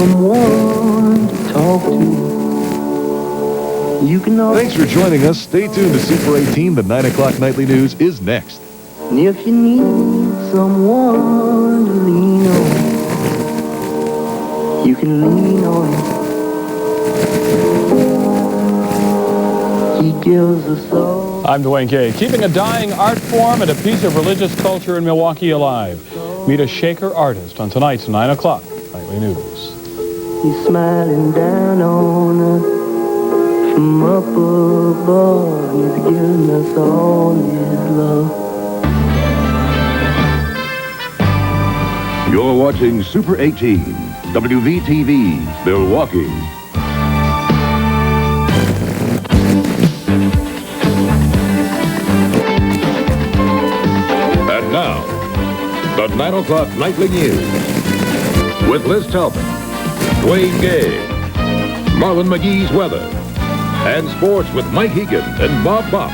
someone to talk to, you can always... Thanks for joining us. Stay tuned to Super 18. The 9 o'clock nightly news is next. And if you need someone to lean on, you can lean on him. He gives us all. I'm ꫶꫶. Keeping a dying art form and a piece of religious culture in Milwaukee alive. Meet a Shaker artist on tonight's 9 o'clock nightly news. He's smiling down on us from up above. He's giving us all his love. You're watching Super 18, WVTV, Milwaukee. And now, the 9 o'clock nightly news with Liz Talbot, ꫶꫶, Marlon McGee's weather, and sports with Mike Hegan and Bob Bopp.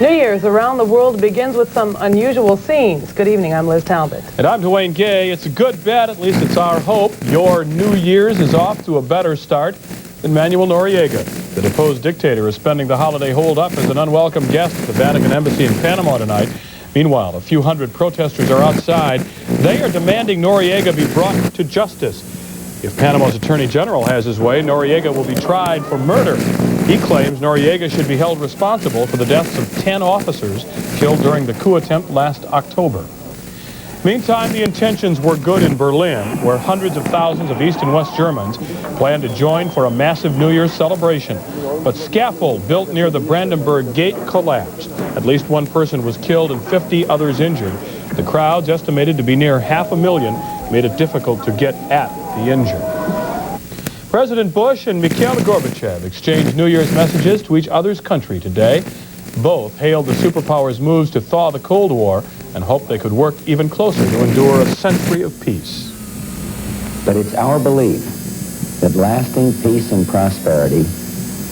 New Year's around the world begins with some unusual scenes. Good evening, I'm Liz Talbot. And I'm ꫶꫶. It's a good bet, at least it's our hope. Your New Year's is off to a better start than Manuel Noriega. The deposed dictator is spending the holiday holdup as an unwelcome guest at the Vatican Embassy in Panama tonight. Meanwhile, a few hundred protesters are outside. They are demanding Noriega be brought to justice. If Panama's Attorney General has his way, Noriega will be tried for murder. He claims Noriega should be held responsible for the deaths of 10 officers killed during the coup attempt last October. Meantime, the intentions were good in Berlin, where hundreds of thousands of East and West Germans plan to join for a massive New Year's celebration. But scaffold built near the Brandenburg Gate collapsed. At least one person was killed and 50 others injured. The crowds, estimated to be near 500,000, made it difficult to get at the injured. President Bush and Mikhail Gorbachev exchanged New Year's messages to each other's country today. Both hailed the superpowers' moves to thaw the Cold War and hoped they could work even closer to endure a century of peace. But it's our belief that lasting peace and prosperity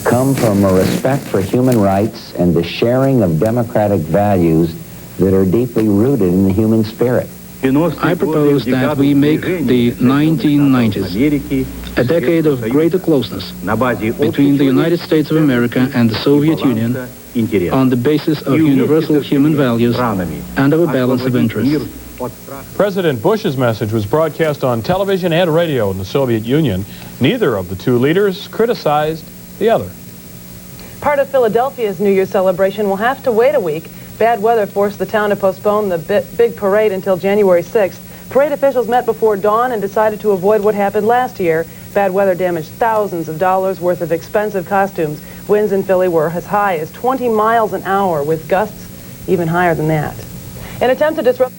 come from a respect for human rights and the sharing of democratic values that are deeply rooted in the human spirit. I propose that we make the 1990s a decade of greater closeness between the United States of America and the Soviet Union on the basis of universal human values and of a balance of interests. President Bush's message was broadcast on television and radio in the Soviet Union. Neither of the two leaders criticized the other. Part of Philadelphia's New Year's celebration will have to wait a week. Bad weather forced the town to postpone the big parade until January 6th. Parade officials met before dawn and decided to avoid what happened last year. Bad weather damaged thousands of dollars worth of expensive costumes. Winds in Philly were as high as 20 miles an hour, with gusts even higher than that. An attempt to disrupt